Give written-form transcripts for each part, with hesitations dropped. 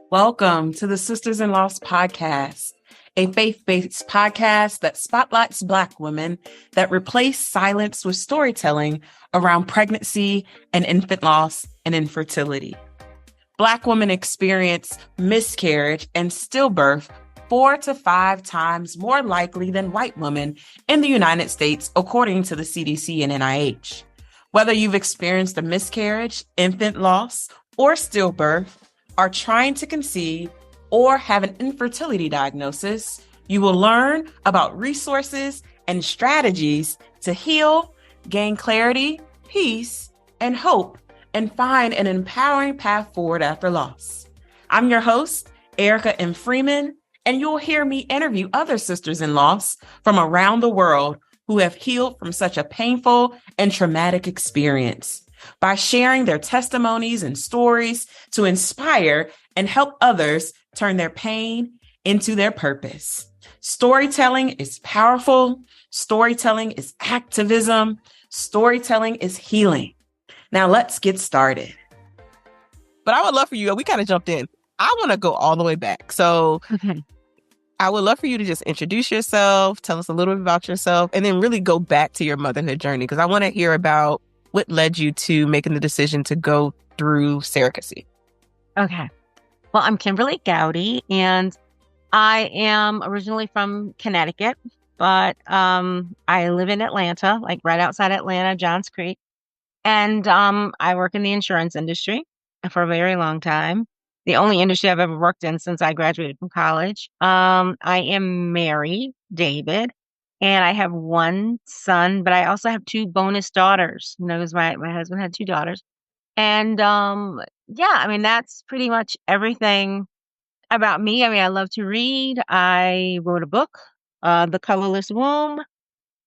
Welcome to the Sisters in Loss podcast, a faith-based podcast that spotlights Black women that replace silence with storytelling around pregnancy and infant loss and infertility. Black women experience miscarriage and stillbirth 4 to 5 times more likely than white women in the United States, according to the CDC and NIH. Whether you've experienced a miscarriage, infant loss, or stillbirth, are trying to conceive, or have an infertility diagnosis, you will learn about resources and strategies to heal, gain clarity, peace, and hope, and find an empowering path forward after loss. I'm your host, Erica M. Freeman, and you'll hear me interview other sisters in loss from around the world who have healed from such a painful and traumatic experience, by sharing their testimonies and stories to inspire and help others turn their pain into their purpose. Storytelling is powerful. Storytelling is activism. Storytelling is healing. Now let's get started. But I would love for you, we kind of jumped in. I want to go all the way back. So I would love for you to just introduce yourself, tell us a little bit about yourself, and then really go back to your motherhood journey, because I want to hear about what led you to making the decision to go through surrogacy. Okay. Well, I'm Kimberly Gowdy, and I am originally from Connecticut, but I live in Atlanta, like right outside Atlanta, Johns Creek. And I work in the insurance industry for a very long time. The only industry I've ever worked in since I graduated from college. I am married, David, and I have one son, but I also have two bonus daughters. You know, 'cause my husband had two daughters. And that's pretty much everything about me. I mean, I love to read. I wrote a book, The Colorless Womb.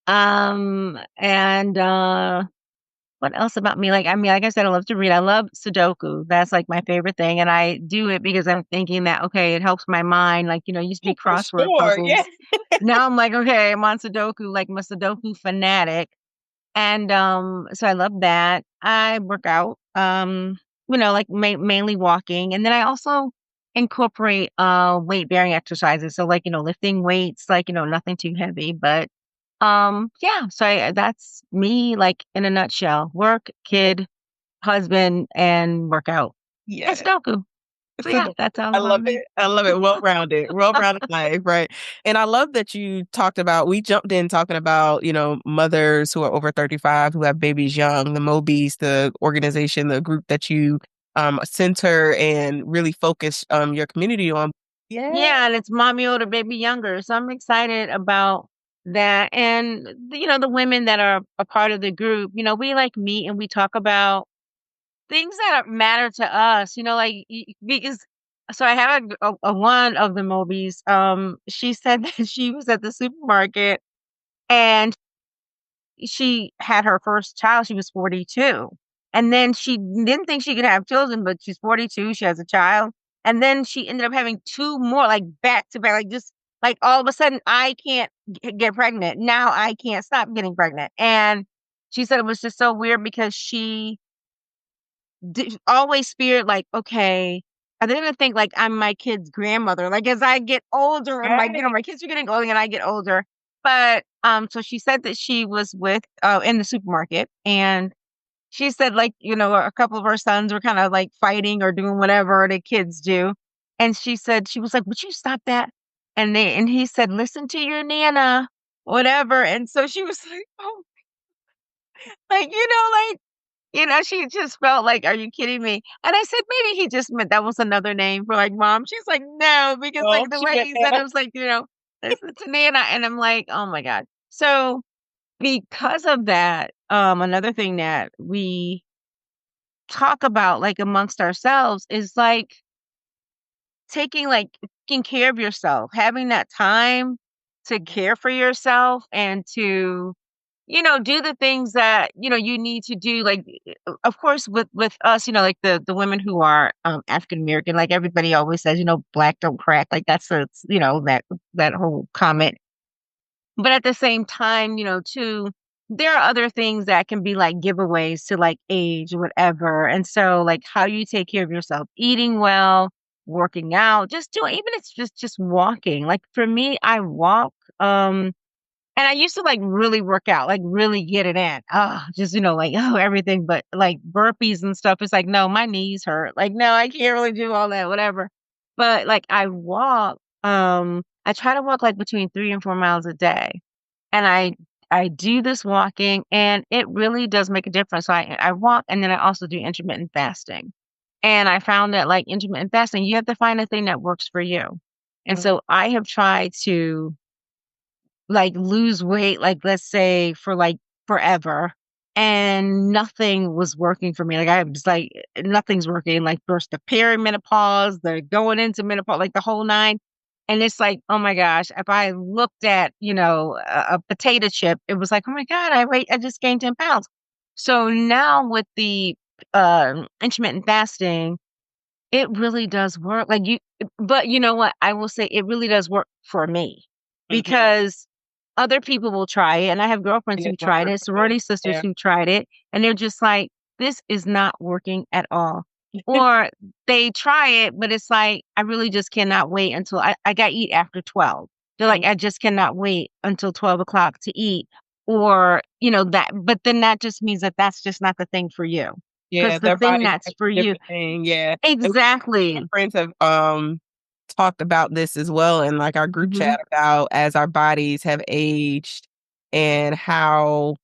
And what else about me? Like I said, I love to read. I love Sudoku. That's like my favorite thing. And I do it because I'm thinking that, okay, it helps my mind. Like, you know, used to be crossword puzzles. Yeah. Now I'm like, okay, I'm on Sudoku, like I'm a Sudoku fanatic. And so I love that. I work out, like mainly walking. And then I also incorporate weight bearing exercises. So like, lifting weights, like, nothing too heavy, but that's me, like in a nutshell: work, kid, husband, and workout. Yeah. It's Doku. So yeah, that's all I about love me. it. I love it. Well-rounded life, right? And I love that you we jumped in talking about, mothers who are over 35 who have babies young, the Mobies, the organization, the group that you center and really focus your community on. Yeah, and it's mommy older, baby younger. So I'm excited about that. And the women that are a part of the group, we like meet and we talk about things that matter to us, because so I have a one of the Mobies. She said that she was at the supermarket and she had her first child. She was 42. And then she didn't think she could have children, but she's 42. She has a child. And then she ended up having two more, like back to back, like just like all of a sudden, I can't get pregnant. Now I can't stop getting pregnant. And she said it was just so weird because she always feared, like, okay, I didn't think like I'm my kid's grandmother. Like as I get older, and my kids are getting older and I get older. But so she said that she was with in the supermarket, and she said like a couple of her sons were kind of like fighting or doing whatever the kids do, and she said she was like, "Would you stop that?" And he said, "Listen to your nana, whatever." And so she was like, "Oh, like she just felt like, "Are you kidding me?" And I said, maybe he just meant that was another name for like mom. She's like, "No," because Oh, like the she way get he said it that. was like, listen to Nana. And I'm like, oh my God. So because of that, another thing that we talk about like amongst ourselves is like taking care of yourself, having that time to care for yourself and to do the things that, you need to do. Like, of course, with us, like the women who are African American, like everybody always says, black don't crack. Like that whole comment. But at the same time, too, there are other things that can be like giveaways to like age or whatever. And so like how you take care of yourself, eating well, working out, just doing, even if it's just walking. Like for me, I walk, and I used to like really work out, like really get it in. Just, like, everything but like burpees and stuff. It's like, no, my knees hurt. Like, no, I can't really do all that, whatever. But like I walk, I try to walk like between 3 and 4 miles a day. And I do this walking and it really does make a difference. So I walk and then I also do intermittent fasting. And I found that like intermittent fasting, you have to find a thing that works for you. And so I have tried to like lose weight, like let's say for like forever, and nothing was working for me. Like I was like, nothing's working. Like first the perimenopause, the going into menopause, like the whole nine. And it's like, oh my gosh, if I looked at, a potato chip, it was like, oh my God, I just gained 10 pounds. So now with the intermittent fasting, it really does work. But you know what? I will say it really does work for me because other people will try it. And I have girlfriends who tried it, sorority sisters who tried it, and they're just like, this is not working at all. Or they try it, but it's like, I really just cannot wait until I got to eat after 12. They're like, I just cannot wait until 12 o'clock to eat. Or, but then that just means that that's just not the thing for you. Yeah, Because the their thing body that's type for is you, different thing. Yeah. exactly. My friends have talked about this as well in like our group Mhm. chat about as our bodies have aged and how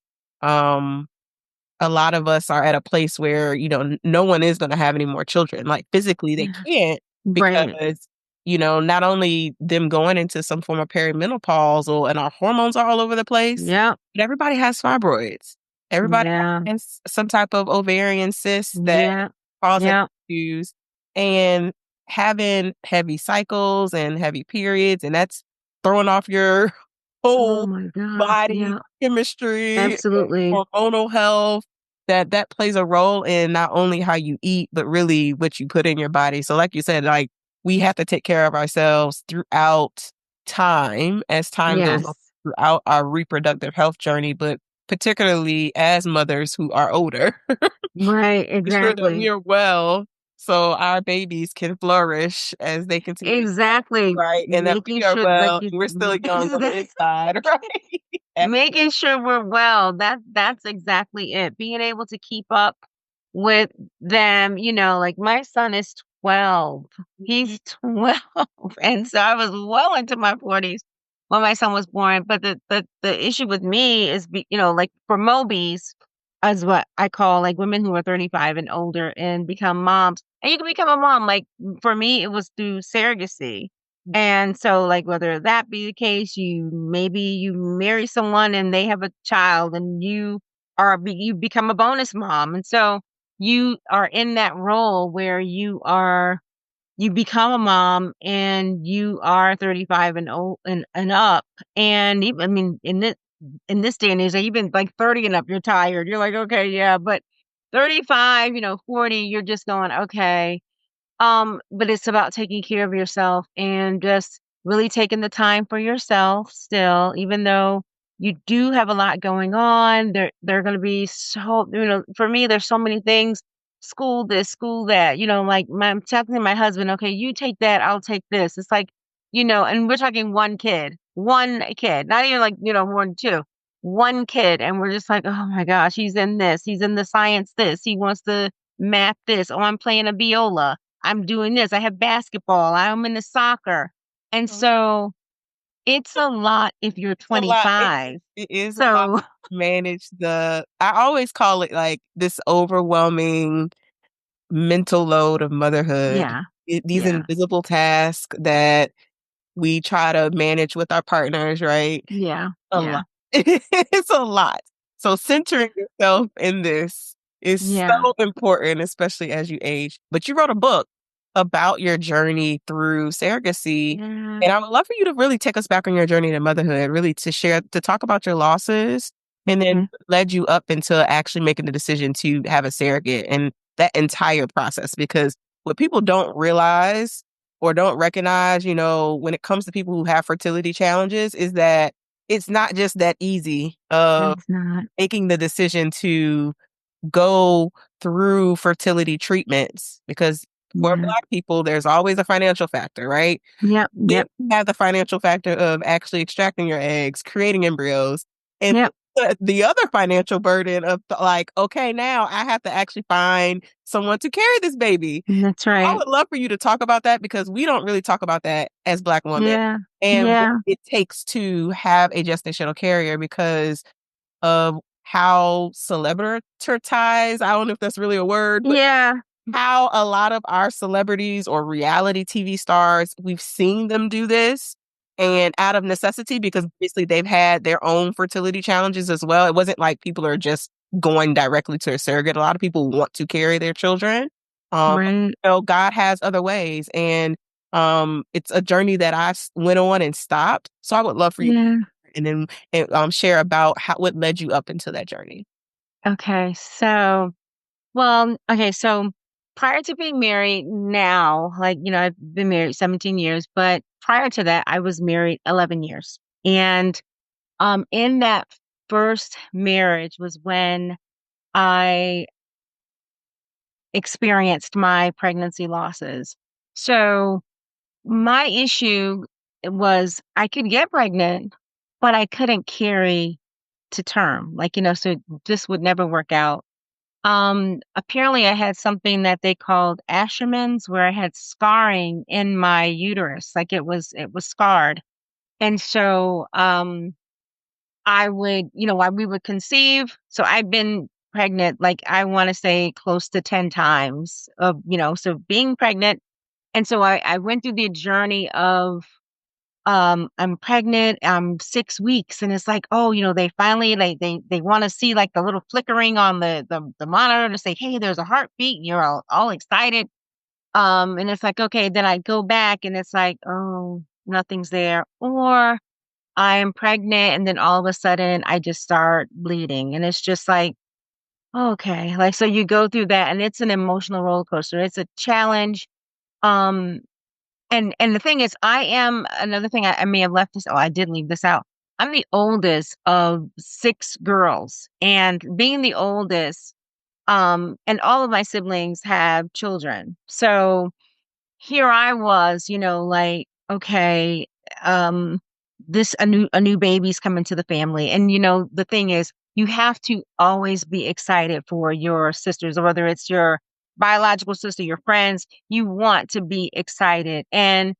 a lot of us are at a place where, no one is going to have any more children. Like physically they Yeah. can't Right. because, not only them going into some form of perimenopausal and our hormones are all over the place, Yep. but everybody has fibroids. Everybody Yeah. has some type of ovarian cyst that Yeah. causes Yeah. issues, and having heavy cycles and heavy periods, and that's throwing off your Oh whole my gosh. body Yeah. chemistry, Absolutely. hormonal health. That plays a role in not only how you eat, but really what you put in your body. So, like you said, like we have to take care of ourselves throughout time as time goes on, Yes. throughout our reproductive health journey, but particularly as mothers who are older, Right. ensure that we Exactly. are well so our babies can flourish as they continue to grow, Exactly. right? And that Making we are sure like well you and we're still young on the inside, right? making sure we're well. That's exactly it. Being able to keep up with them, like my son is 12. He's 12. And so I was well into my 40s when my son was born. But the issue with me is, like for Mobies, as what I call like women who are 35 and older and become moms. And you can become a mom. Like for me, it was through surrogacy. And so, like, whether that be the case, maybe you marry someone and they have a child and you become a bonus mom. And so you are in that role where you become a mom and you are 35 and old and up. And even, I mean, in this day and age, like, even like 30 and up, you're tired. You're like, okay, yeah, but 35, 40, you're just going, okay. But it's about taking care of yourself and just really taking the time for yourself still, even though you do have a lot going on. There are going to be for me, there's so many things, school this, school that, like I'm telling my husband, okay, you take that, I'll take this. It's like, and we're talking one kid, not even like, more than two, one kid. And we're just like, oh my gosh, he's in this, he's in the science, this, he wants to math this. Oh, I'm playing a viola. I'm doing this. I have basketball. I'm into soccer. And so it's a lot if you're A lot. 25. It is a lot So to manage I always call it like this overwhelming mental load of motherhood. yeah. These Yeah. invisible tasks that we try to manage with our partners, right? Yeah. A Yeah. lot. It's a lot. So centering yourself in this is Yeah. so important, especially as you age. But you wrote a book about your journey through surrogacy. Yeah. And I would love for you to really take us back on your journey to motherhood, really to talk about your losses and then Mhm. led you up into actually making the decision to have a surrogate and that entire process. Because what people don't realize or don't recognize, when it comes to people who have fertility challenges is that it's not just that easy of It's not. making the decision to go through fertility treatments because For Yeah. Black people, there's always a financial factor, right? Yep. Then Yep. you have the financial factor of actually extracting your eggs, creating embryos, and Yep. the other financial burden of like, okay, now I have to actually find someone to carry this baby. That's I right. would love for you to talk about that because we don't really talk about that as Black women Yeah. and what Yeah. it takes to have a gestational carrier because of how celebritized, I don't know if that's really a word, but Yeah. how a lot of our celebrities or reality TV stars, we've seen them do this and out of necessity because basically they've had their own fertility challenges as well. It wasn't like people are just going directly to a surrogate. A lot of people want to carry their children. Right. God has other ways and it's a journey that went on and stopped. So I would love for you Yeah. and then share about what led you up into that journey. Okay. So prior to being married now, like, I've been married 17 years, but prior to that, I was married 11 years. And in that first marriage was when I experienced my pregnancy losses. So my issue was I could get pregnant, but I couldn't carry to term. Like, so this would never work out. Apparently I had something that they called Asherman's where I had scarring in my uterus. Like it was scarred. And so, we would conceive. So I've been pregnant, like I want to say close to 10 times of, so being pregnant. And so I went through the journey of, I'm pregnant, I'm 6 weeks, and it's like, oh, they finally like they want to see like the little flickering on the monitor to say, hey, there's a heartbeat, and you're all excited. And it's like, okay, then I go back and it's like, oh, nothing's there. Or I am pregnant, and then all of a sudden I just start bleeding. And it's just like, okay, like so you go through that and it's an emotional roller coaster. It's a challenge. Um, and the thing is, I am another thing I may have left this. Oh, I did leave this out. I'm the oldest of six girls, and being the oldest, and all of my siblings have children. So here I was, like, okay, um, a new baby's coming to the family. And the thing is, you have to always be excited for your sisters, or whether it's your biological sister, your friends, you want to be excited. And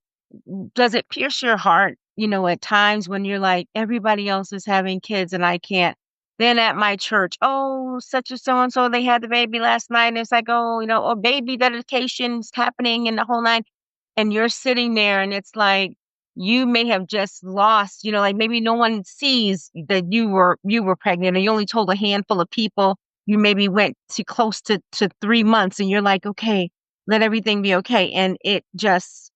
does it pierce your heart, at times when you're like, everybody else is having kids and I can't? Then at my church, oh, such and so, they had the baby last night. And it's like, oh, or baby dedication's happening and the whole nine. And you're sitting there and it's like, you may have just lost, like maybe no one sees that you were pregnant, and you only told a handful of people. You maybe went to close to 3 months and you're like, okay, let everything be okay. And it just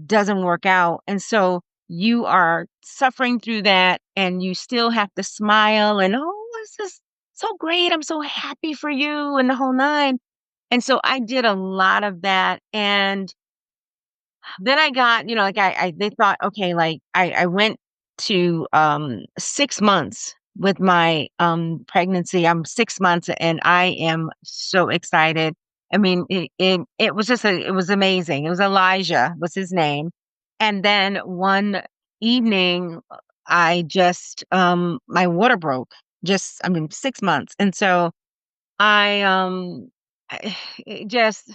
doesn't work out. And so you are suffering through that and you still have to smile and, oh, this is so great. I'm so happy for you and the whole nine. And so I did a lot of that. And then I got, like they thought, okay, like I went to 6 months with my pregnancy. I'm 6 months and I am so excited. I mean, it was it was amazing. It was Elijah was his name. And then one evening I just my water broke. Just, I mean, 6 months. And so I it just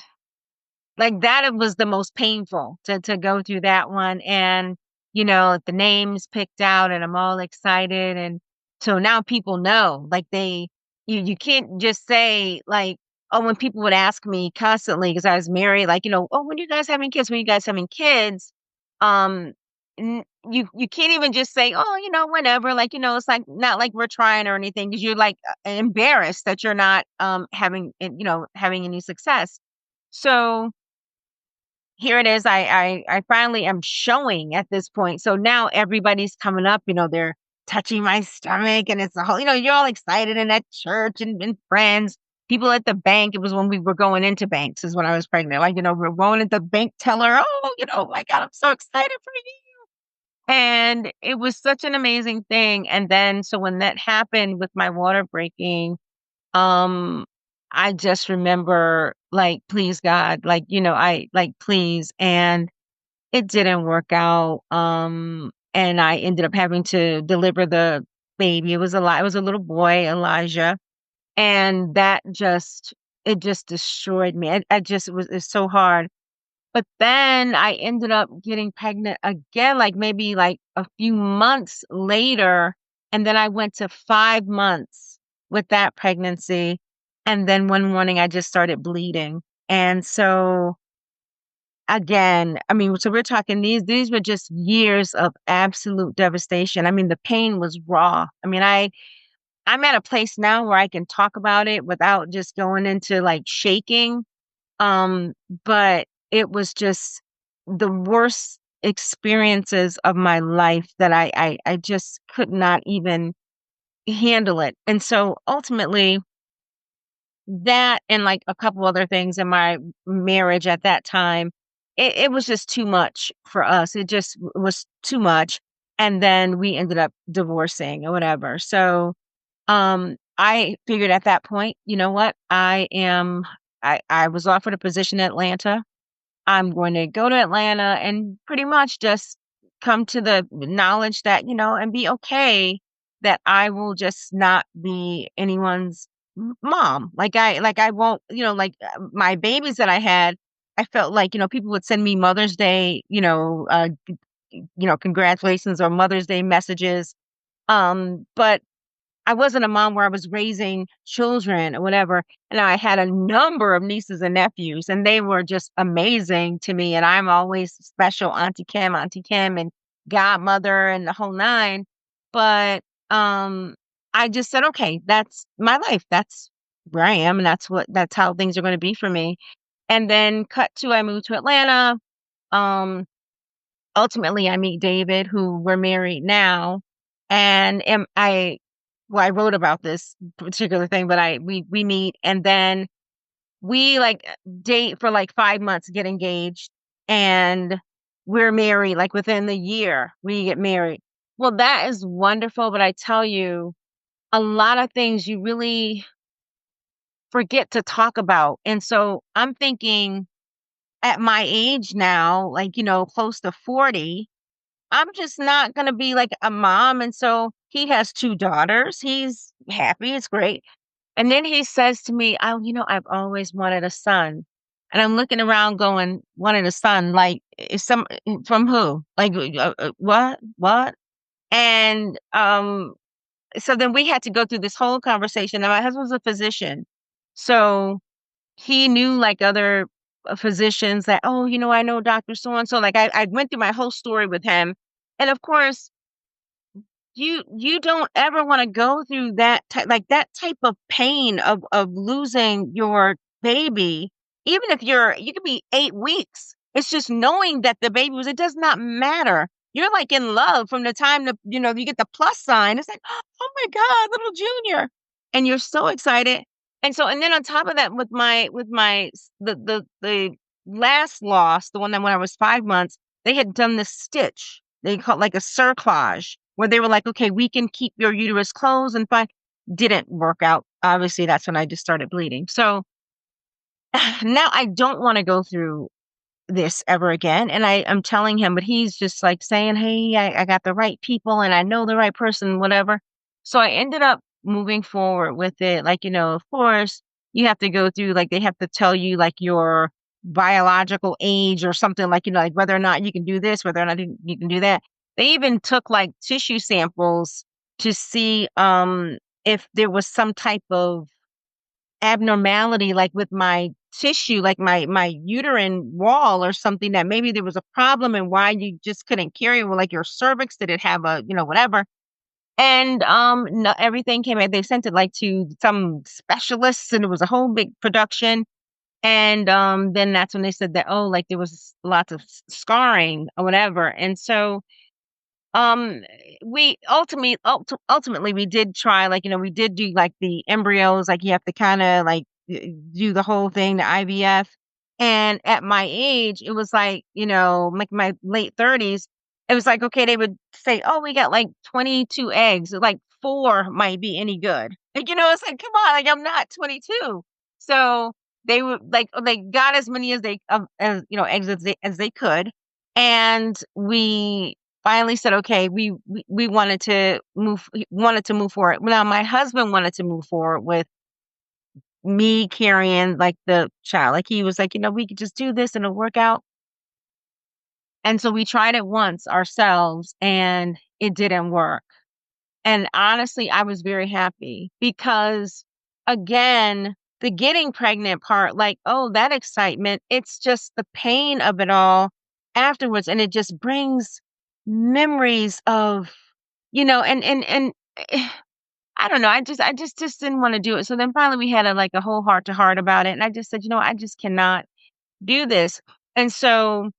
like that, it was the most painful to go through that one. And, the names picked out and I'm all excited. And so now people know, like you can't just say like, oh, when people would ask me constantly, because I was married, like, oh, when you guys having kids, when you guys having kids, um, you can't even just say, oh, whenever, like, it's like, not like we're trying or anything, because you're like embarrassed that you're not, having any success. So, here it is. I finally am showing at this point. So now everybody's coming up, they're touching my stomach and it's a whole, you're all excited in that church and friends. People at the bank. It was when we were going into banks is when I was pregnant. Like, we're going at the bank teller. Oh, my God, I'm so excited for you. And it was such an amazing thing. And then, so when that happened with my water breaking, um, I just remember like, please God, like, I like, please. And it didn't work out. And I ended up having to deliver the baby. It was it was a little boy, Elijah. And it just destroyed me. It's so hard. But then I ended up getting pregnant again, like maybe like a few months later. And then I went to 5 months with that pregnancy. And then one morning I just started bleeding. And so again, I mean, so we're talking these were just years of absolute devastation. I mean, the pain was raw. I mean, I'm at a place now where I can talk about it without just going into like shaking. But it was just the worst experiences of my life that I just could not even handle it. And so ultimately that and like a couple other things in my marriage at that time, it was just too much for us. It just was too much. And then we ended up divorcing or whatever. So I figured at that point, you know what? I was offered a position in Atlanta. I'm going to go to Atlanta and pretty much just come to the knowledge that, and be okay that I will just not be anyone's mom. Like I won't, my babies that I had, I felt like, people would send me Mother's Day, congratulations or Mother's Day messages. But I wasn't a mom where I was raising children or whatever. And I had a number of nieces and nephews, and they were just amazing to me. And I'm always special Auntie Kim, and godmother and the whole nine. But I just said, okay, that's my life. That's where I am, and that's how things are going to be for me. And then I moved to Atlanta. Um, Ultimately I meet David, who we're married now. And I wrote about this particular thing, but we meet and then we like date for like 5 months, get engaged, and we're married like within the year we get married. Well, that is wonderful, but I tell you, a lot of things you really forget to talk about. And so I'm thinking at my age now, like, close to 40, I'm just not going to be like a mom. And so he has two daughters. He's happy. It's great. And then he says to me, "Oh, I've always wanted a son." And I'm looking around going, wanted a son, like from who? Like, what? And, so then we had to go through this whole conversation. Now my husband's a physician. So he knew like other physicians that, oh, I know Dr. So-and-so. Like I went through my whole story with him. And of course, you don't ever want to go through that type of pain of losing your baby, even if you could be 8 weeks. It's just knowing that the baby it does not matter. You're like in love from the time that you get the plus sign. It's like, oh my God, little Junior. And you're so excited. And then on top of that, the last loss, the one that when I was 5 months, they had done the stitch. They call it like a cerclage, where they were like, okay, we can keep your uterus closed and fine. Didn't work out. Obviously, that's when I just started bleeding. So now I don't want to go through this ever again. And I'm telling him, but he's just like saying, hey, I got the right people and I know the right person, whatever. So I ended up moving forward with it. Like, of course, you have to go through, like, they have to tell you like your biological age or something, like, like whether or not you can do this, whether or not you can do that. They even took like tissue samples to see if there was some type of abnormality, like with my tissue, like my uterine wall or something, that maybe there was a problem and why you just couldn't carry, well, like your cervix, did it have a, whatever. And no, everything came out. They sent it like to some specialists and it was a whole big production. And then that's when they said that, oh, like there was lots of scarring or whatever. And so um, we ultimately we did try, like, we did do like the embryos, like you have to kind of like do the whole thing, the IVF. And at my age, it was like, like my late 30s, it was like, okay, they would say, oh, we got like 22 eggs, like 4 might be any good. Like, it's like, come on, like I'm not 22. So they were like, they got as many as eggs as they could. And we finally said, okay, we wanted to move forward. Now my husband wanted to move forward with me carrying like the child. Like he was like, we could just do this and it'll work out. And so we tried it once ourselves and it didn't work. And honestly, I was very happy because again, the getting pregnant part, like, oh, that excitement, it's just the pain of it all afterwards. And it just brings memories of, and I don't know. I just didn't want to do it. So then finally we had a whole heart to heart about it. And I just said, I just cannot do this. And so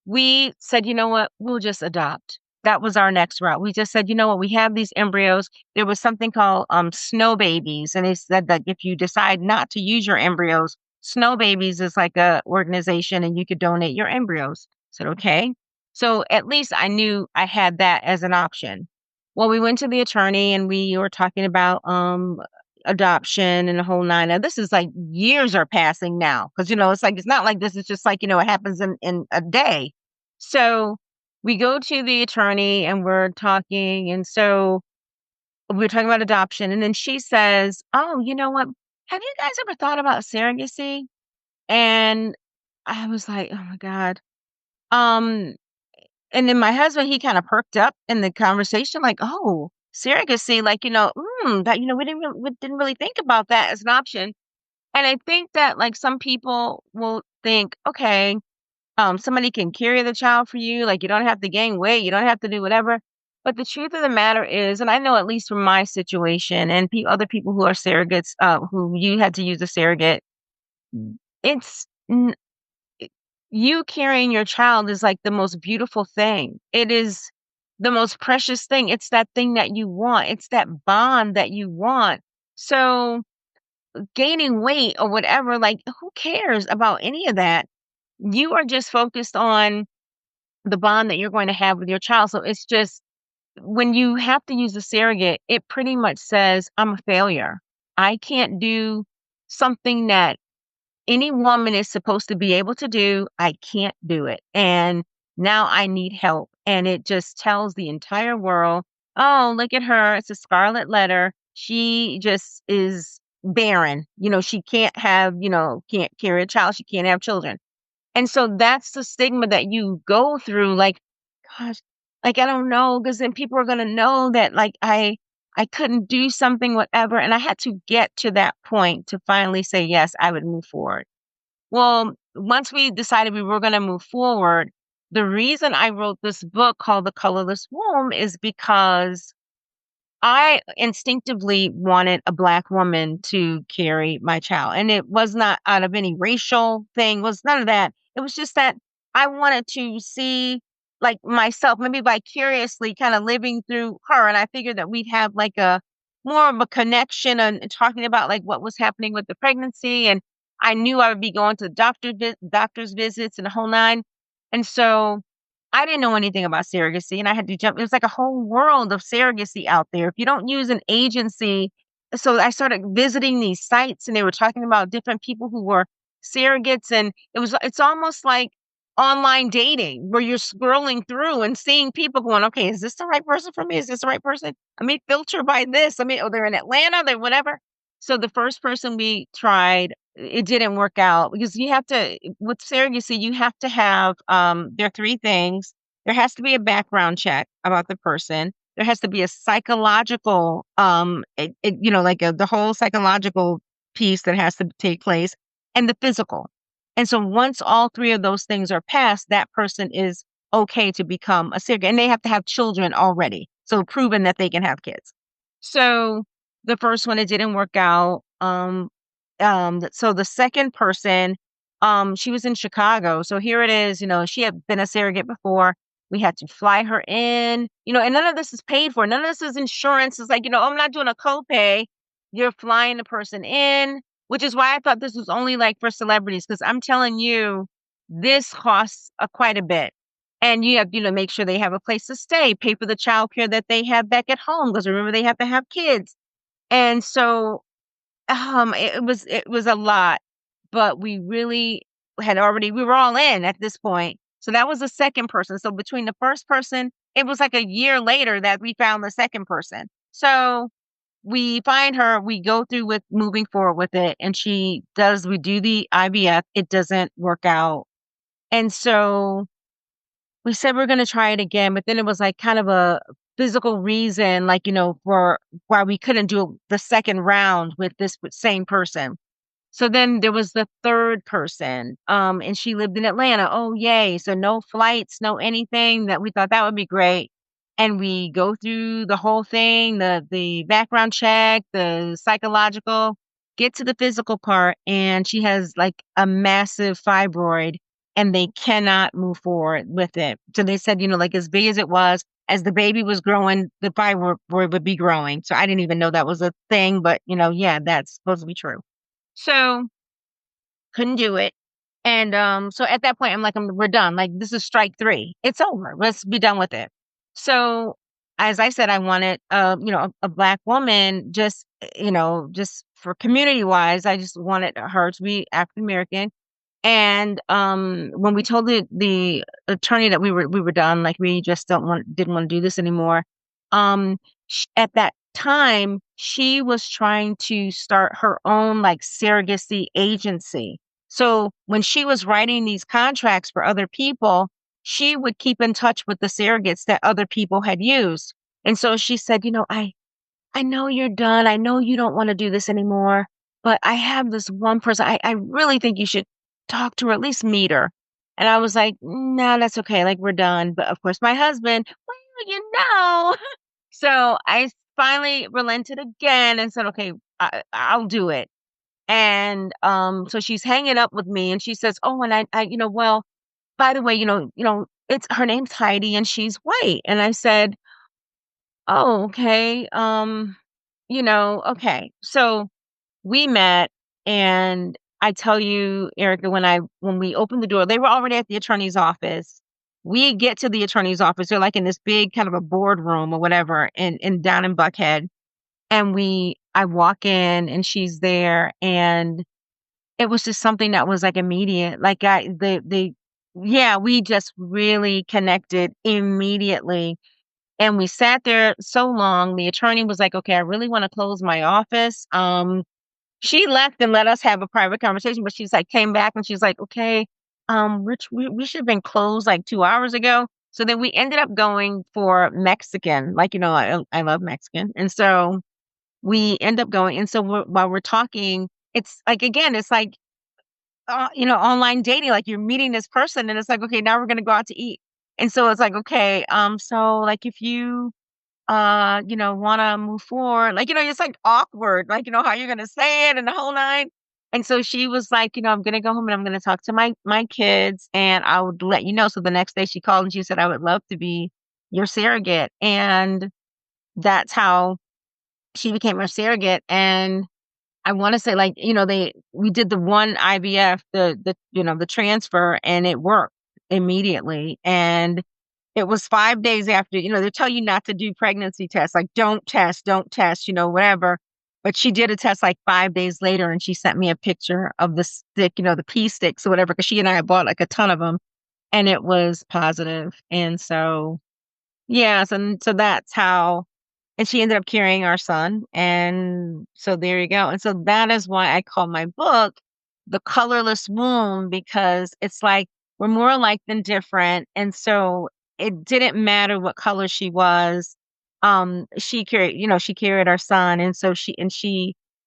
we said, you know what, we'll just adopt. That was our next route. We just said, you know what, we have these embryos. There was something called snow babies. And they said that if you decide not to use your embryos, Snow Babies is like a organization and you could donate your embryos. I said, okay. So at least I knew I had that as an option. Well, we went to the attorney and we were talking about adoption and the whole nine. Now, this is like years are passing now because, it's not like this. It's just like, it happens in a day. So we go to the attorney and we're talking. And so we're talking about adoption. And then she says, oh, you know what? Have you guys ever thought about surrogacy? And I was like, oh my God. Um, and then my husband, he kind of perked up in the conversation, like, oh, surrogacy, like, that, we didn't really think about that as an option. And I think that like some people will think, okay, somebody can carry the child for you. Like you don't have to gain weight. You don't have to do whatever. But the truth of the matter is, and I know at least from my situation and other people who are surrogates, who you had to use a surrogate, it's you carrying your child is like the most beautiful thing. It is the most precious thing. It's that thing that you want. It's that bond that you want. So gaining weight or whatever, like who cares about any of that? You are just focused on the bond that you're going to have with your child. So it's just when you have to use a surrogate, it pretty much says, I'm a failure. I can't do something that any woman is supposed to be able to do. I can't do it. And now I need help. And it just tells the entire world, oh, look at her. It's a scarlet letter. She just is barren. She can't can't carry a child. She can't have children. And so that's the stigma that you go through. Like, gosh, like, I don't know, because then people are going to know that like I couldn't do something, whatever. And I had to get to that point to finally say, yes, I would move forward. Well, once we decided we were going to move forward, the reason I wrote this book called The Colorless Womb is because I instinctively wanted a Black woman to carry my child. And it was not out of any racial thing, was none of that. It was just that I wanted to see like myself, maybe vicariously kind of living through her. And I figured that we'd have like a more of a connection and talking about like what was happening with the pregnancy. And I knew I would be going to doctor's visits and the whole nine. And so I didn't know anything about surrogacy and I had to jump. It was like a whole world of surrogacy out there. If you don't use an agency, so I started visiting these sites and they were talking about different people who were surrogates. And it's almost like online dating where you're scrolling through and seeing people going, okay, is this the right person for me? Is this the right person? I mean, filter by this. I mean, oh, they're in Atlanta, they're whatever. So the first person we tried, it didn't work out because you have to, with surrogacy, you have to have, there are three things. There has to be a background check about the person. There has to be a psychological, the whole psychological piece that has to take place and the physical. And so once all three of those things are passed, that person is okay to become a surrogate and they have to have children already. So proven that they can have kids. So the first one, it didn't work out. So the second person, she was in Chicago. So here it is, she had been a surrogate before. We had to fly her in, and none of this is paid for. None of this is insurance. It's like, I'm not doing a copay. You're flying the person in, which is why I thought this was only like for celebrities. Cause I'm telling you, this costs quite a bit. And you have, make sure they have a place to stay, pay for the childcare that they have back at home. Cause remember, they have to have kids. And so it was a lot, but we really we were all in at this point. So that was the second person. So between the first person, it was like a year later that we found the second person. So we find her, we go through with moving forward with it, and we do the IVF. It doesn't work out. And so we said we're going to try it again, but then it was like kind of a physical reason, like, for why we couldn't do the second round with this same person. So then there was the third person, and she lived in Atlanta. Oh, yay. So no flights, no anything. That we thought that would be great. And we go through the whole thing, the background check, the psychological, get to the physical part, and she has like a massive fibroid, and they cannot move forward with it. So they said, like as big as it was, as the baby was growing, the fibroid would be growing. So I didn't even know that was a thing, but yeah, that's supposed to be true. So couldn't do it. And so at that point, I'm like, we're done. Like, this is strike three. It's over. Let's be done with it. So as I said, I wanted a black woman, just for community wise, I just wanted her to be African American. And when we told the attorney that we were done, like we just didn't want to do this anymore. At that time, she was trying to start her own like surrogacy agency. So when she was writing these contracts for other people, she would keep in touch with the surrogates that other people had used. And so she said, I know you're done. I know you don't want to do this anymore, but I have this one person. I really think you should talk to her, at least meet her. And I was like, no, that's okay. Like, we're done. But of course, my husband, well, So I finally relented again and said, okay, I'll do it. And so she's hanging up with me, and she says, oh, and well, by the way, it's her name's Heidi, and she's white. And I said, oh, okay. Okay. So we met, and I tell you, Erica, when we opened the door, they were already at the attorney's office. We get to the attorney's office. They're like in this big kind of a boardroom or whatever in down in Buckhead. And I walk in, and she's there, and it was just something that was like immediate. Like yeah, we just really connected immediately. And we sat there so long. The attorney was like, okay, I really want to close my office. She left and let us have a private conversation, but she's like, came back and she's like, okay, Rich, we should have been closed like 2 hours ago. So then we ended up going for Mexican, like, I love Mexican. And so we end up going. And so while we're talking, it's like, again, it's like, online dating, like you're meeting this person and it's like, okay, now we're going to go out to eat. And so it's like, okay, so like if you want to move forward, like, it's like awkward, like, how you're going to say it and the whole nine. And so she was like, I'm going to go home and I'm going to talk to my kids and I would let you know. So the next day she called and she said, I would love to be your surrogate. And that's how she became our surrogate. And I want to say, like, we did the one IVF, the transfer, and it worked immediately. And it was 5 days after, they tell you not to do pregnancy tests, like don't test, whatever. But she did a test like 5 days later, and she sent me a picture of the stick, the pea sticks or whatever, because she and I had bought like a ton of them, and it was positive. And so, yeah, so that's how, and she ended up carrying our son. And so there you go. And so that is why I call my book The Colorless Womb, because it's like we're more alike than different. And so it didn't matter what color she was. She carried our son. And so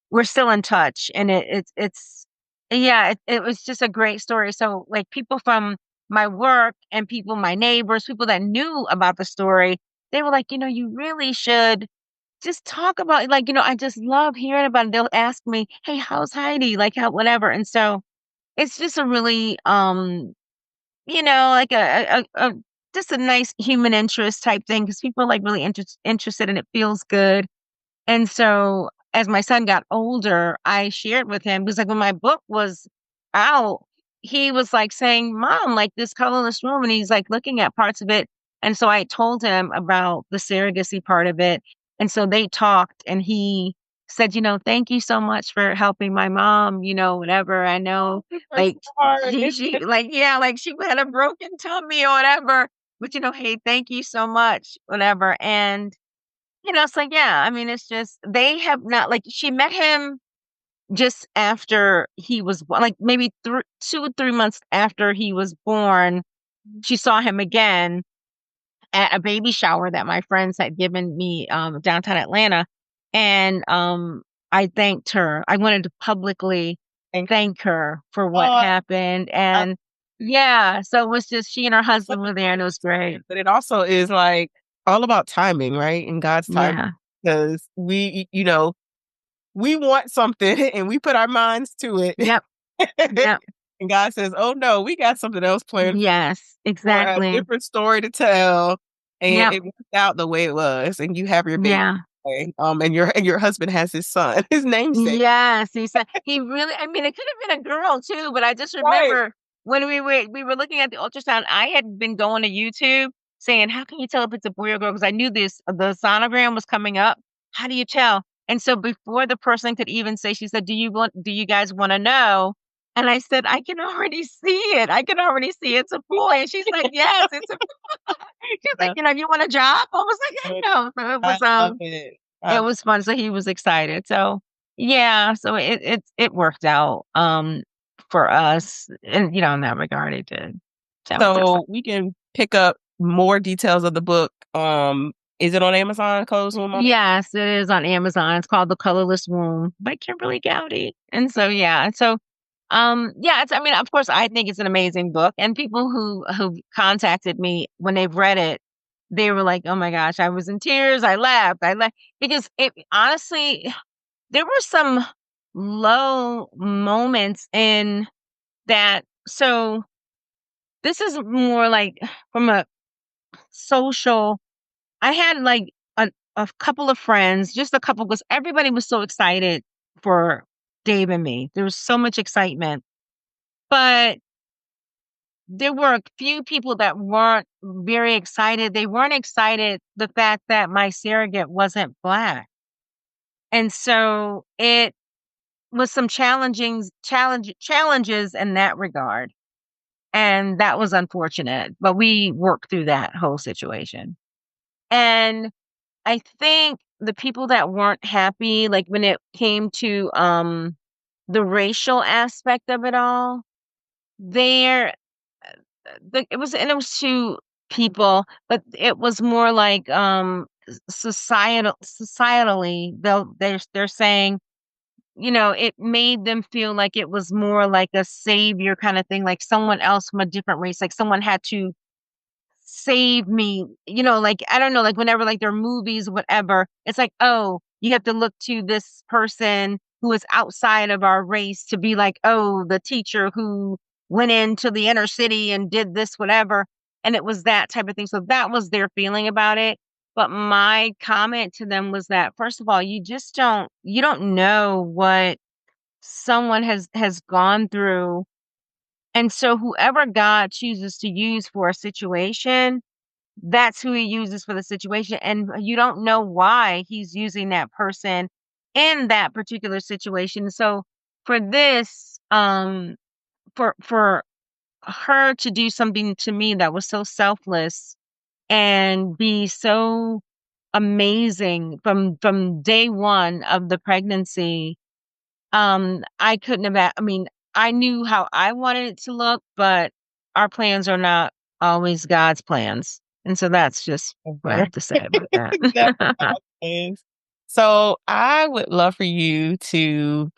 we're still in touch. And it was just a great story. So like people from my work and my neighbors, people that knew about the story, they were like, you really should just talk about it. Like, I just love hearing about it. They'll ask me, hey, how's Heidi? Like how, whatever. And so it's just a really, like just a nice human interest type thing. Cause people are like really interested and it feels good. And so as my son got older, I shared with him because like when my book was out, he was like saying, Mom, like this colorless room. And he's like looking at parts of it. And so I told him about the surrogacy part of it. And so they talked and he said, thank you so much for helping my mom, whatever. I know, like, like she had a broken tummy or whatever, but, hey, thank you so much, whatever. And, it's like, yeah, I mean, it's just, they have not, like, she met him just after he was born, like maybe 2 or 3 months after he was born. She saw him again at a baby shower that my friends had given me downtown Atlanta. And I thanked her. I wanted to publicly thank her for what happened. And yeah, so it was just she and her husband were there and it was great. But it also is like all about timing, right? In God's time. Yeah. Because we want something and we put our minds to it. Yep. Yep. And God says, oh no, we got something else planned. Yes, For exactly. a different story to tell. And Yep. it worked out the way it was. And you have your baby. Yeah. And your husband has his son, his namesake. Yes, he really. I mean, it could have been a girl too, but I just remember when we were looking at the ultrasound. I had been going to YouTube saying, "How can you tell if it's a boy or girl?" Because I knew the sonogram was coming up. How do you tell? And so before the person could even say, she said, "Do you guys want to know?" And I said, "I can already see it. I can already see it's a boy." And she's like, "Yes, it's a." She's like, "You want a job?" I was like, "I know." So it was I love it. it was fun. So he was excited. So yeah, so it worked out for us. And in that regard it did. So we can pick up more details of the book. Is it on Amazon, Closed Womb? Yes, it is on Amazon. It's called The Colorless Womb by Kimberly Gowdy. And so yeah, yeah, I mean, of course I think it's an amazing book. And people who contacted me when they've read it, they were like, "Oh my gosh, I was in tears. I laughed. Because it honestly, there were some low moments in that. So this is more like from a social. I had like a couple of friends, just a couple, because everybody was so excited for Dave and me. There was so much excitement, but there were a few people that weren't very excited. They weren't excited the fact that my surrogate wasn't Black. And so it was some challenges in that regard. And that was unfortunate, but we worked through that whole situation. And I think the people that weren't happy, like when it came to the racial aspect of it all, there it was two people, but it was more like societally they're saying, it made them feel like it was more like a savior kind of thing, like someone else from a different race, like someone had to save me, like, I don't know, like whenever like there are movies, whatever, it's like, oh, you have to look to this person who is outside of our race to be like, oh, the teacher who went into the inner city and did this, whatever. And it was that type of thing. So that was their feeling about it. But my comment to them was that, first of all, you don't know what someone has gone through. And so whoever God chooses to use for a situation, that's who he uses for the situation. And you don't know why he's using that person in that particular situation. So for this, for her to do something to me that was so selfless and be so amazing from day one of the pregnancy, I couldn't have, I mean, I knew how I wanted it to look, but our plans are not always God's plans. And so that's just what I have to say about that. So I would love for you to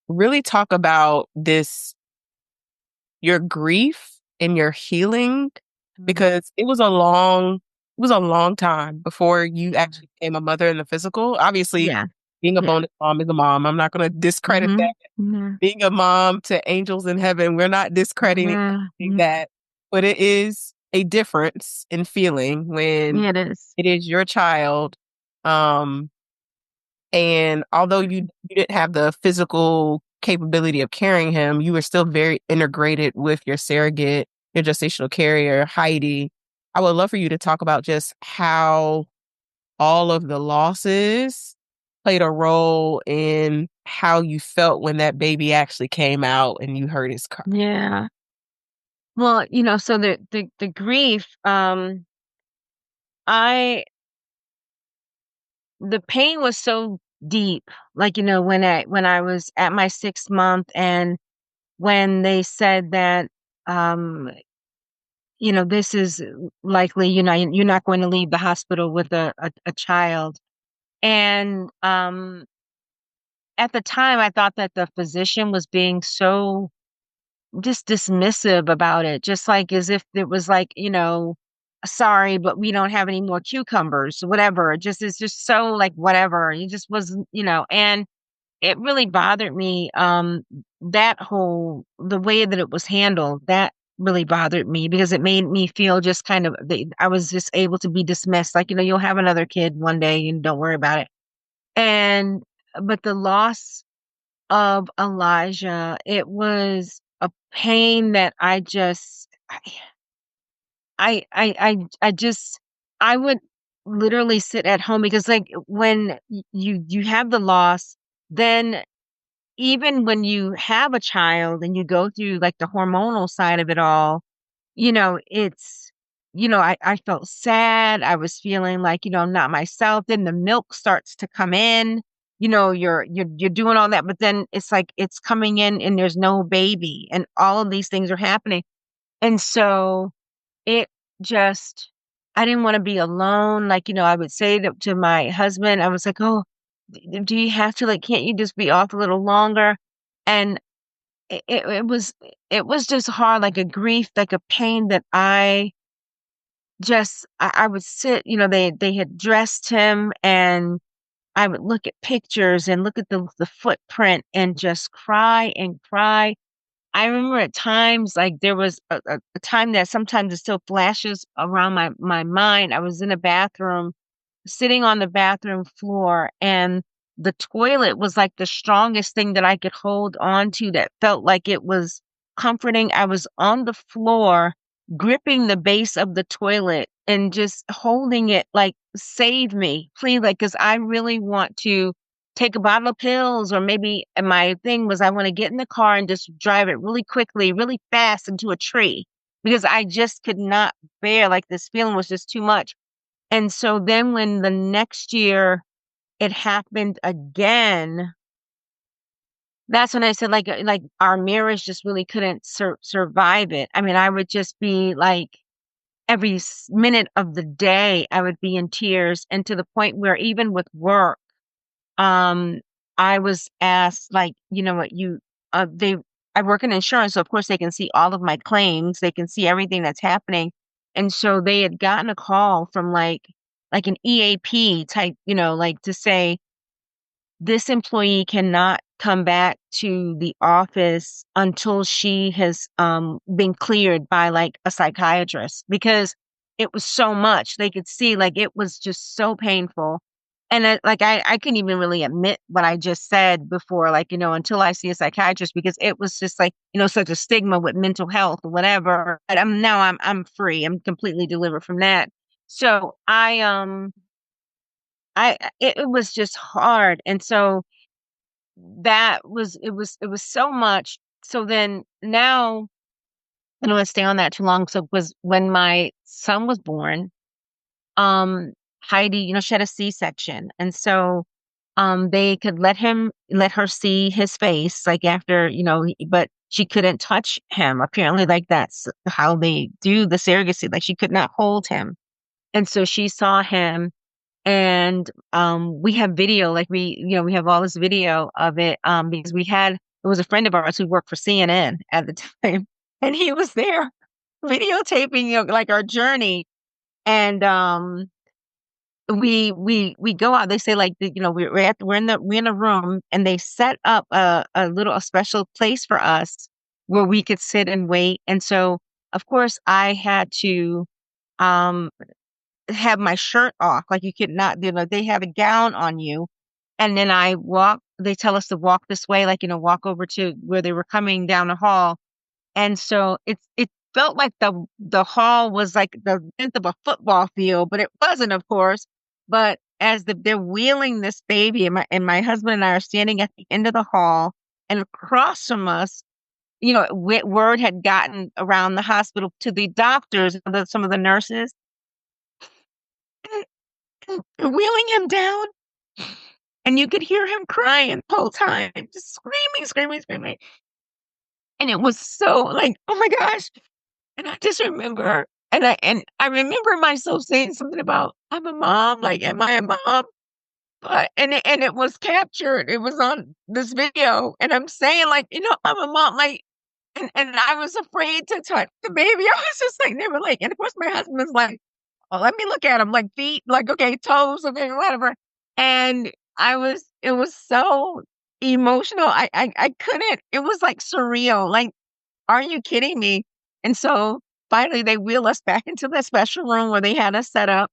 really talk about your grief and your healing, because it was a long time before you actually became a mother in the physical. Obviously, being a bonus mom is a mom. I'm not going to discredit that. Mm-hmm. Being a mom to angels in heaven, we're not discrediting that, but it is a difference in feeling when it is your child. And although you didn't have the physical capability of carrying him, you were still very integrated with your surrogate, your gestational carrier, Heidi. I would love for you to talk about just how all of the losses played a role in how you felt when that baby actually came out and you heard his cry. Yeah. Well, so the grief, I the pain was so deep. Like, when I was at my 6th month, and when they said that, um, this is likely, you're not going to leave the hospital with a child. And at the time, I thought that the physician was being so just dismissive about it, just like as if it was like, sorry, but we don't have any more cucumbers, whatever. It's just so like whatever. It just wasn't, and it really bothered me. The way that it was handled, that really bothered me, because it made me feel just kind of, I was just able to be dismissed. Like, you'll have another kid one day and don't worry about it. And, but the loss of Elijah, it was a pain that I just, I would literally sit at home, because like when you have the loss, then even when you have a child and you go through like the hormonal side of it all, it's, I felt sad. I was feeling like, not myself. Then the milk starts to come in, you're doing all that, but then it's like it's coming in and there's no baby, and all of these things are happening. And so it just, I didn't want to be alone. Like, I would say to my husband, I was like, oh, do you have to, like, can't you just be off a little longer? And it was just hard, like a grief, like a pain that I would sit, they had dressed him, and I would look at pictures and look at the footprint and just cry and cry. I remember at times, like there was a time that sometimes it still flashes around my mind. I was in a bathroom, sitting on the bathroom floor, and the toilet was like the strongest thing that I could hold on to, that felt like it was comforting. I was on the floor, gripping the base of the toilet and just holding it like, save me, please. Like, cause I really want to take a bottle of pills, or maybe, and my thing was, I want to get in the car and just drive it really quickly, really fast into a tree, because I just could not bear, like, this feeling was just too much. And so then when the next year it happened again, that's when I said, like our marriage just really couldn't survive it. I mean, I would just be like, every minute of the day, I would be in tears, and to the point where even with work, um, I was asked, like, you know what, I work in insurance, so of course they can see all of my claims, they can see everything that's happening. And so they had gotten a call from like an EAP type, like to say, this employee cannot come back to the office until she has been cleared by like a psychiatrist, because it was so much. They could see, like, it was just so painful. And I couldn't even really admit what I just said before, like, until I see a psychiatrist, because it was just like, such a stigma with mental health or whatever. But I'm free. I'm completely delivered from that. So it was just hard. And so it was so much. So then now, I don't want to stay on that too long. So it was when my son was born, um, Heidi, she had a C-section. And so they could let her see his face, like, after, but she couldn't touch him. Apparently, like, that's how they do the surrogacy. Like, she could not hold him. And so she saw him, and we have video, like, we have all this video of it, because it was a friend of ours who worked for CNN at the time, and he was there videotaping, like, our journey. And we go out. They say, like, we're in a room, and they set up a special place for us where we could sit and wait. And so of course I had to um have my shirt off. Like, you could not, they have a gown on you. And then they tell us to walk this way, like, walk over to where they were coming down the hall. And so it felt like the hall was like the length of a football field, but it wasn't, of course. But they're wheeling this baby, and my husband and I are standing at the end of the hall, and across from us, word had gotten around the hospital to the doctors, some of the nurses, wheeling him down, and you could hear him crying the whole time, just screaming, screaming, screaming. And it was so like, oh my gosh. And I just remember, and I remember myself saying something about, I'm a mom, like, am I a mom? But and it was captured. It was on this video, and I'm saying, like, I'm a mom, like, and I was afraid to touch the baby. I was just like, they were like, and of course my husband was like, oh, let me look at him, like feet, like, okay, toes, okay, whatever. And it was so emotional. I couldn't. It was like surreal. Like, are you kidding me? And so finally they wheel us back into the special room where they had us set up.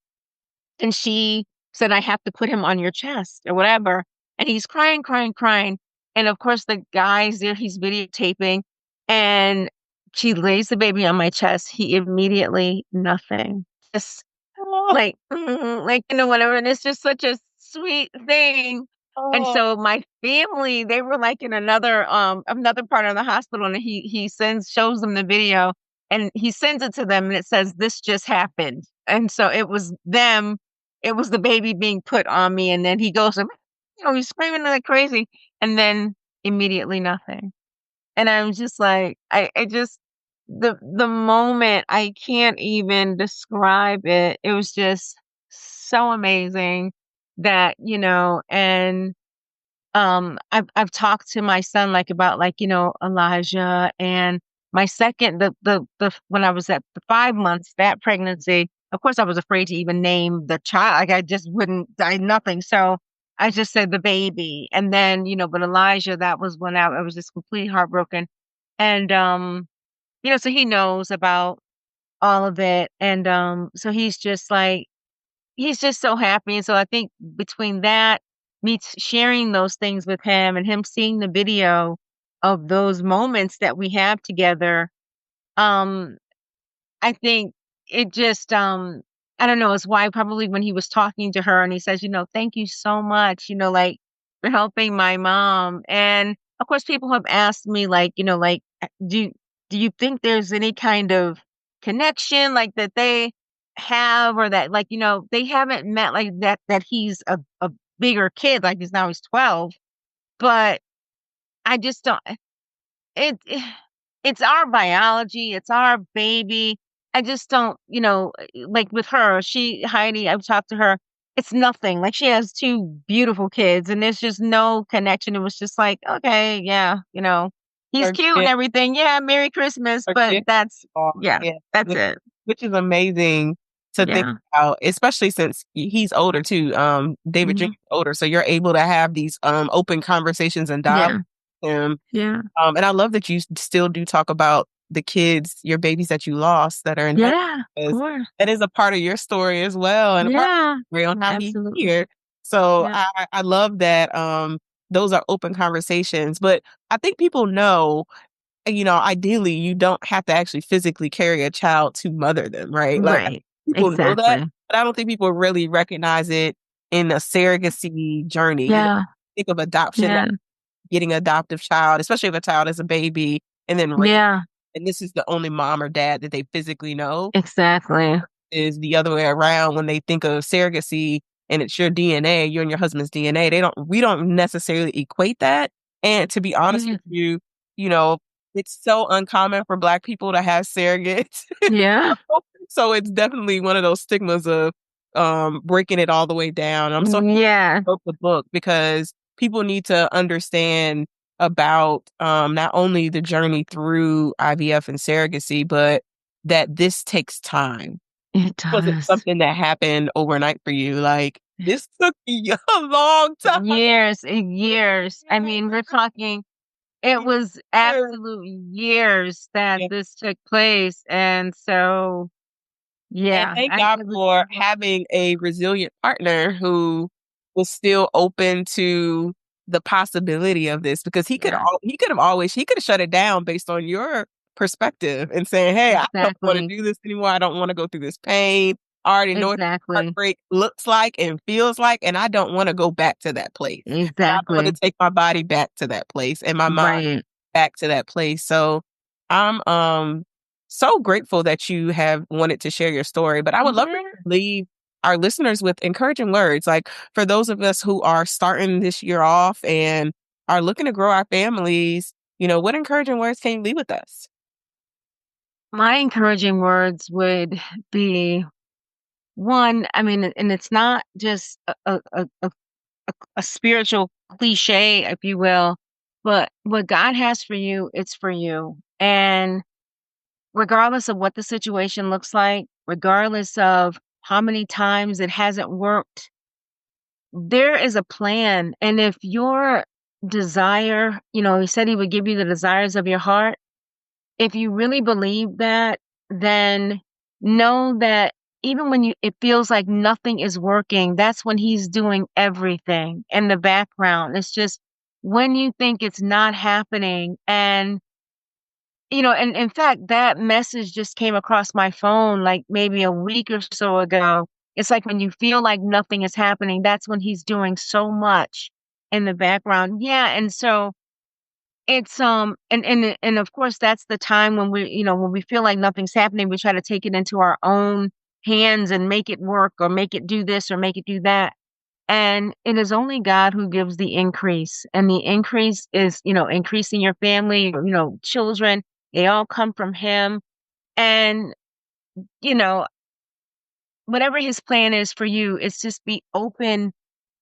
And she said, I have to put him on your chest or whatever. And he's crying, crying, crying. And of course, the guy's there, he's videotaping. And she lays the baby on my chest. He immediately, nothing. Just like, whatever. And it's just such a sweet thing. And so my family, they were like in another part of the hospital, and he shows them the video, and he sends it to them, and it says, this just happened. And so it was them. It was the baby being put on me, and then he goes, he's screaming like crazy, and then immediately nothing. And I'm just like, I just, the moment, I can't even describe it. It was just so amazing that, and I've talked to my son like about, like, Elijah, and my second, the when I was at the 5 months, that pregnancy, of course I was afraid to even name the child. Like, I just wouldn't, nothing. So I just said the baby. And then, but Elijah, that was when I was just completely heartbroken. And, so he knows about all of it. And, so he's just so happy. And so I think between that, me sharing those things with him, and him seeing the video of those moments that we have together, um, I think it just, I don't know, it's why probably when he was talking to her and he says, thank you so much, like, for helping my mom. And of course, people have asked me, like, like, do you think there's any kind of connection, like, that they have, or that, like, they haven't met, like, that he's a bigger kid, like, he's 12, but I just don't, it, it's our biology, it's our baby. I just don't, like with her, Heidi, I've talked to her, it's nothing. Like, she has two beautiful kids, and there's just no connection. It was just like, okay, yeah, he's cute and everything. Yeah, Merry Christmas. But that's, yeah, that's it. Which is amazing to think about, especially since he's older too. David Jenkins is older, so you're able to have these open conversations and dialogue with him. Yeah. And I love that you still do talk about the kids, your babies that you lost that are in of course. That is a part of your story as well, and a part of the story on how he's here. So I love that those are open conversations. But I think people know, ideally you don't have to actually physically carry a child to mother them, right? Like, people know that, but I don't think people really recognize it in a surrogacy journey. Yeah. Think of adoption, getting an adoptive child, especially if a child is a baby, and then and this is the only mom or dad that they physically know. Exactly. Is the other way around when they think of surrogacy and it's your DNA, you and your husband's DNA. We don't necessarily equate that. And to be honest with you, it's so uncommon for Black people to have surrogates. Yeah. So it's definitely one of those stigmas of breaking it all the way down. I'm so happy wrote the book, because people need to understand about not only the journey through IVF and surrogacy, but that this takes time. It does. It wasn't something that happened overnight for you. Like, this took you a long time. Years and years. I mean, we're talking, it was absolute years that this took place. And so, and thank God for having a resilient partner who was still open to the possibility of this, because he could have shut it down based on your perspective and saying, hey, I don't want to do this anymore. I don't want to go through this pain. I already know what Exactly. heartbreak looks like and feels like, and I don't want to go back to that place. I want Exactly. to take my body back to that place and my mind Right. back to that place. So I'm so grateful that you have wanted to share your story. But I would love for you to leave our listeners with encouraging words. Like for those of us who are starting this year off and are looking to grow our families, you know, what encouraging words can you leave with us? My encouraging words would be one, I mean, and it's not just a spiritual cliche, if you will, but what God has for you, it's for you. And regardless of what the situation looks like, regardless of how many times it hasn't worked, there is a plan. And if your desire, he said he would give you the desires of your heart. If you really believe that, then know that even when it feels like nothing is working, that's when he's doing everything in the background. It's just when you think it's not happening. And, and in fact, that message just came across my phone like maybe a week or so ago. It's like when you feel like nothing is happening, that's when he's doing so much in the background. Yeah. And so, it's, and of course, that's the time when when we feel like nothing's happening, we try to take it into our own hands and make it work or make it do this or make it do that. And it is only God who gives the increase. And the increase is, increasing your family, children, they all come from him. And, you know, whatever his plan is for you, it's just be open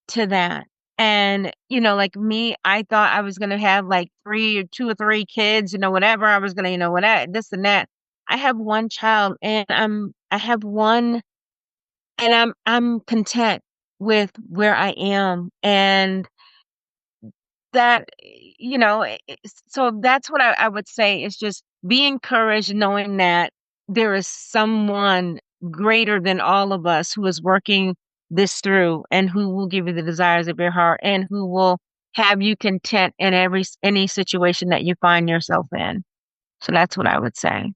to that. And, like me, I thought I was gonna have like 2 or 3 kids, whatever. I was gonna, this and that. I have 1 child and I have 1 and I'm content with where I am. And that, so that's what I would say is just be encouraged knowing that there is someone greater than all of us who is working this through and who will give you the desires of your heart and who will have you content in any situation that you find yourself in. So that's what I would say.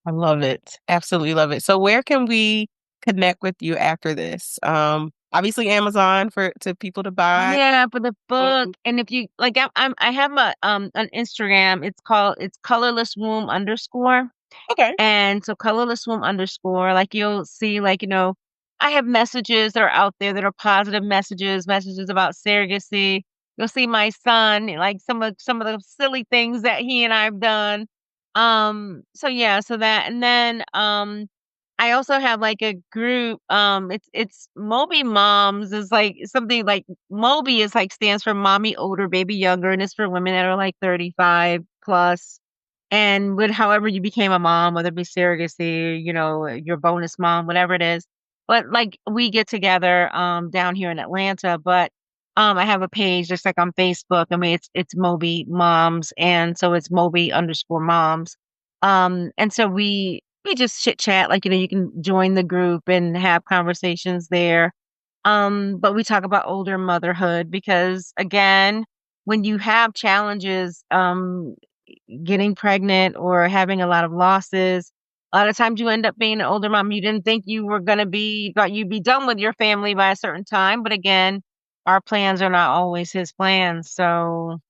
I love it. Absolutely love it. So where can we connect with you after this? Obviously Amazon to people to buy. Yeah, for the book. Mhm. And if you like, I have an Instagram. It's colorless womb underscore. Okay. And so colorless womb underscore, like you'll see, like, I have messages that are out there that are positive messages about surrogacy. You'll see my son, like some of the silly things that he and I've done. So yeah, so that, and then, I also have like a group, it's Moby Moms is like something like Moby is like stands for mommy older, baby younger, and it's for women that are like 35 plus. And with however you became a mom, whether it be surrogacy, your bonus mom, whatever it is. But like we get together down here in Atlanta, but I have a page just like on Facebook. I mean it's Moby Moms, and so it's Moby underscore moms. And so we just chit chat, like, you can join the group and have conversations there. But we talk about older motherhood because again, when you have challenges, getting pregnant or having a lot of losses, a lot of times you end up being an older mom. You didn't think you were going to thought you'd be done with your family by a certain time. But again, our plans are not always his plans. So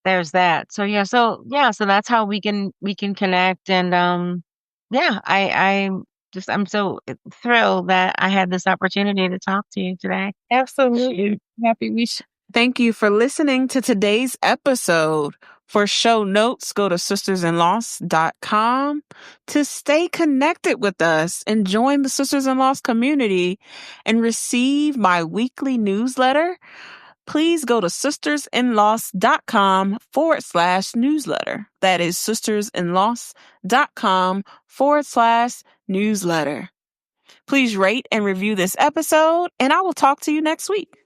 there's that. So that's how we can connect. And, yeah, I'm so thrilled that I had this opportunity to talk to you today. Absolutely. Happy we Thank you for listening to today's episode. For show notes, go to sistersinloss.com to stay connected with us and join the Sisters in Loss community and receive my weekly newsletter. Please go to sistersinloss.com/newsletter. That is sistersinloss.com/newsletter. Please rate and review this episode, and I will talk to you next week.